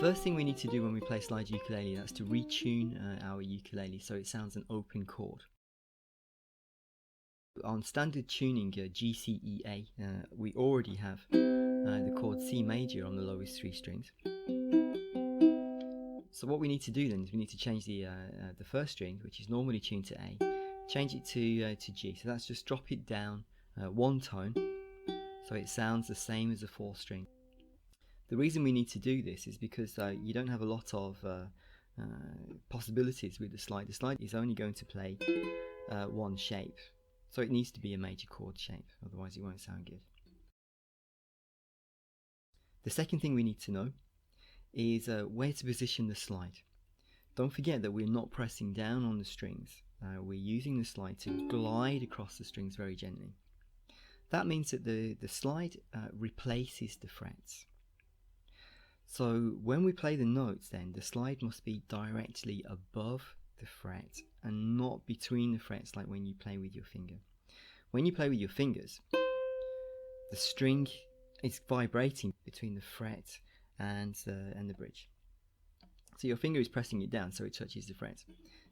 First thing we need to do when we play slide ukulele, that's to retune our ukulele so it sounds an open chord. On standard tuning GCEG, we already have the chord C major on the lowest 3 strings. So what we need to do then is we need to change the first string, which is normally tuned to A, change it to G. So that's just drop it down 1 tone so it sounds the same as the 4th string. The reason we need to do this is because you don't have a lot of possibilities with the slide. The slide is only going to play one shape, so it needs to be a major chord shape, otherwise it won't sound good. The second thing we need to know is where to position the slide. Don't forget that we're not pressing down on the strings. We're using the slide to glide across the strings very gently. That means that the slide replaces the frets. So when we play the notes then, the slide must be directly above the fret and not between the frets like when you play with your finger. When you play with your fingers, the string is vibrating between the fret and the bridge. So your finger is pressing it down so it touches the fret.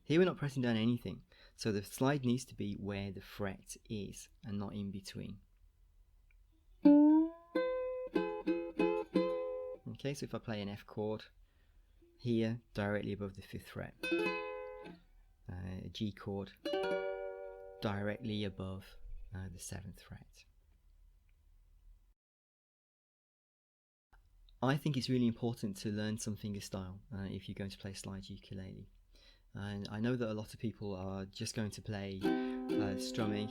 Here we're not pressing down anything, so the slide needs to be where the fret is and not in between. Okay, so if I play an F chord here, directly above the 5th fret, a G chord directly above the 7th fret. I think it's really important to learn some fingerstyle if you're going to play slide ukulele. And I know that a lot of people are just going to play strumming.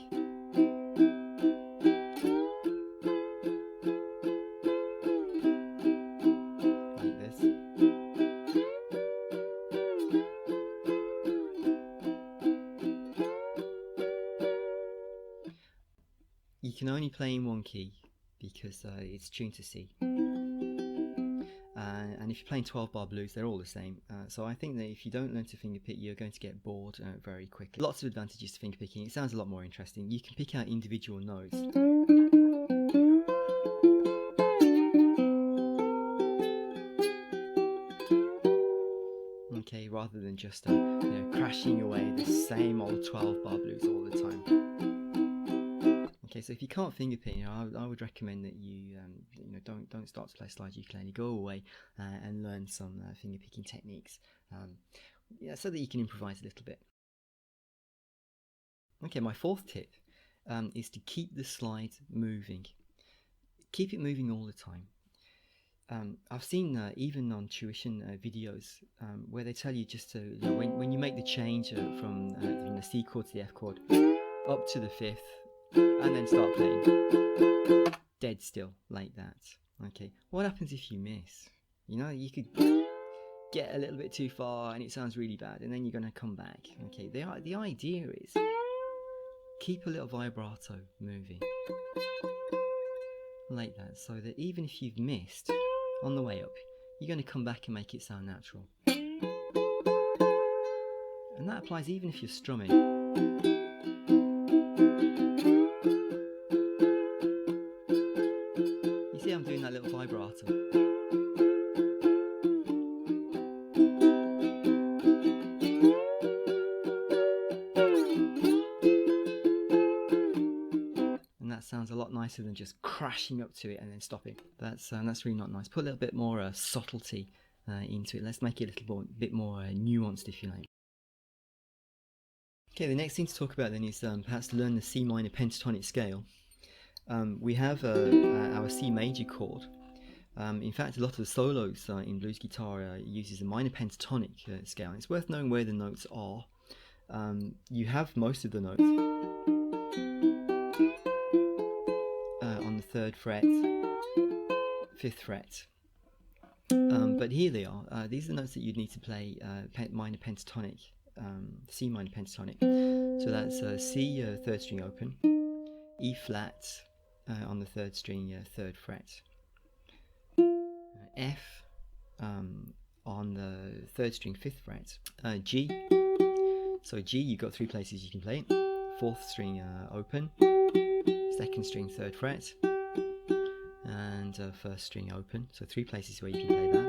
You can only play in one key because it's tuned to C. And if you're playing 12-bar blues, they're all the same. So I think that if you don't learn to fingerpick, you're going to get bored very quickly. Lots of advantages to fingerpicking. It sounds a lot more interesting. You can pick out individual notes. Okay, rather than just crashing away the same old 12-bar blues all the time. Okay, so if you can't fingerpick, I would recommend that you don't start to play slide ukulele. Go away and learn some fingerpicking techniques, so that you can improvise a little bit. Okay, my 4th tip is to keep the slide moving. Keep it moving all the time. I've seen even on tuition videos where they tell you just to when you make the change from the C chord to the F chord up to the 5th. And then start playing dead still like that. Okay, what happens if you miss? You could get a little bit too far and it sounds really bad, and then you're going to come back. Okay, the idea is keep a little vibrato moving like that, so that even if you've missed on the way up, you're going to come back and make it sound natural. And that applies even if you're strumming. I'm doing that little vibrato. And that sounds a lot nicer than just crashing up to it and then stopping. That's really not nice. Put a little bit more subtlety into it. Let's make it a little bit more nuanced, if you like. Okay, the next thing to talk about then is perhaps to learn the C minor pentatonic scale. We have our C major chord. In fact, a lot of the solos in blues guitar uses a minor pentatonic scale. It's worth knowing where the notes are. You have most of the notes on the 3rd fret, 5th fret. But here they are. These are the notes that you'd need to play minor pentatonic, C minor pentatonic. So that's C 3rd string open, E flat on the 3rd string 3rd fret, F on the 3rd string 5th fret, G. So G, you've got 3 places you can play it. 4th string open, 2nd string 3rd fret, and 1st string open. So 3 places where you can play that.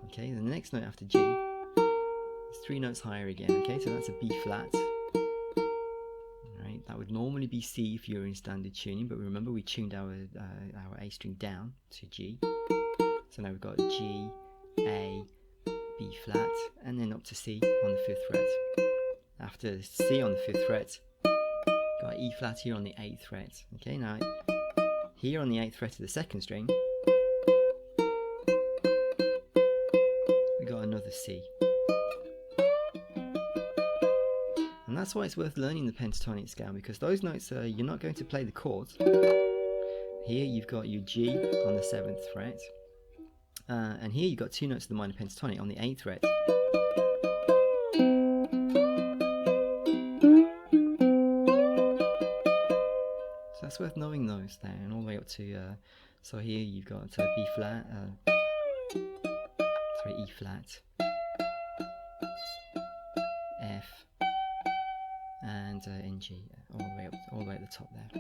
Okay, then the next note after G is 3 notes higher again. Okay, so that's a B flat. Right, that would normally be C if you're in standard tuning, but remember we tuned our A string down to G. So now we've got G, A, B flat, and then up to C on the 5th fret. After C on the 5th fret, got E flat here on the 8th fret. Okay, now here on the 8th fret of the 2nd string, we got another C. And that's why it's worth learning the pentatonic scale, because those notes, you're not going to play the chords. Here you've got your G on the 7th fret, and here you've got 2 notes of the minor pentatonic on the 8th fret. So that's worth knowing those there, and all the way up to, so here you've got B flat, E flat, F, and G, all the way at the top there.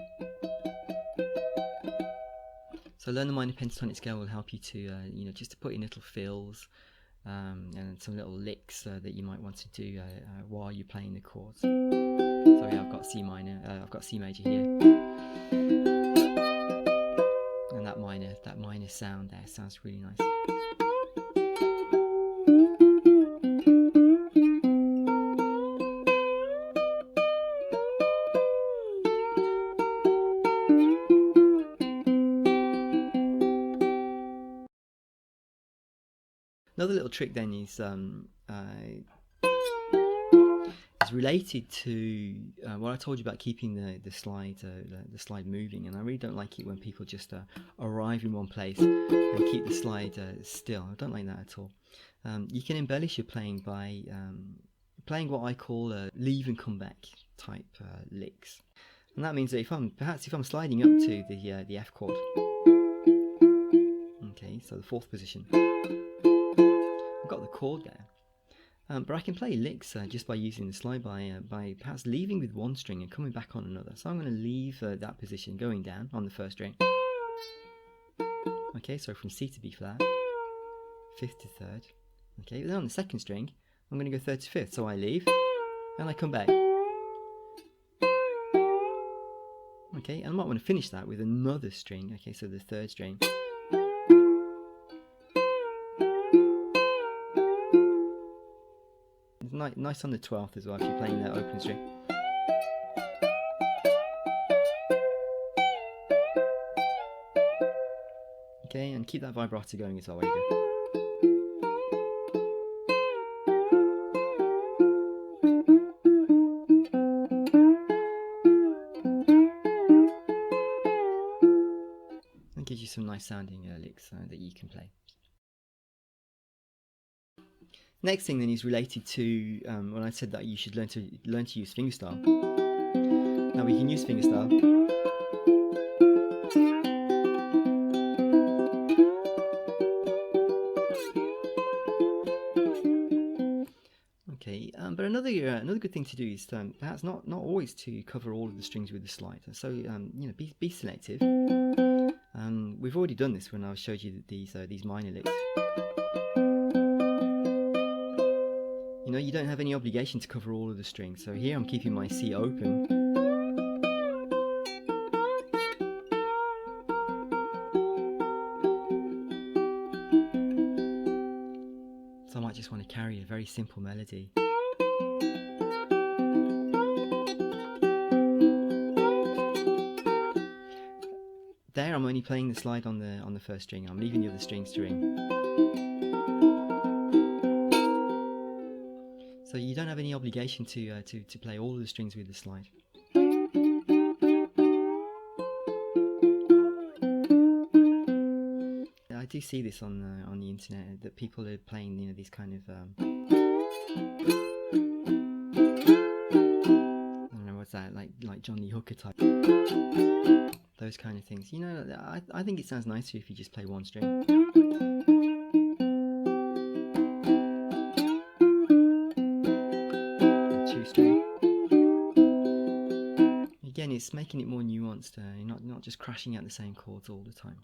So learn the minor pentatonic scale will help you to, just to put in little fills and some little licks that you might want to do while you're playing the chords. So yeah, I've got C major here, and that minor sound there sounds really nice. Another little trick then is related to what I told you about keeping the slide moving, and I really don't like it when people just arrive in one place and keep the slide still. I don't like that at all. You can embellish your playing by playing what I call leave and come back type licks, and that means that if I'm sliding up to the F chord, okay, so the 4th position, I've got the chord there, but I can play licks just by using the slide by perhaps leaving with one string and coming back on another. So I'm going to leave that position going down on the 1st string. Okay, so from C to B flat, 5th to 3rd. Okay, then on the 2nd string, I'm going to go 3rd to 5th. So I leave and I come back. Okay, and I might want to finish that with another string. Okay, so the 3rd string. Nice on the 12th as well if you're playing that open string. Okay, and keep that vibrato going as well while you go. That gives you some nice sounding licks that you can play. Next thing then is related to when I said that you should learn to use fingerstyle. Now we can use fingerstyle. Okay, but another good thing to do is perhaps not always to cover all of the strings with the slide. So be selective. We've already done this when I showed you these minor licks. You don't have any obligation to cover all of the strings. So here I'm keeping my C open. So I might just want to carry a very simple melody. There I'm only playing the slide on the 1st string. I'm leaving the other strings to ring. So you don't have any obligation to play all of the strings with the slide. I do see this on the internet that people are playing these kind of I don't know what's that, like John Lee Hooker type, those kind of things. I think it sounds nicer if you just play one string. Again, it's making it more nuanced, not just crashing out the same chords all the time.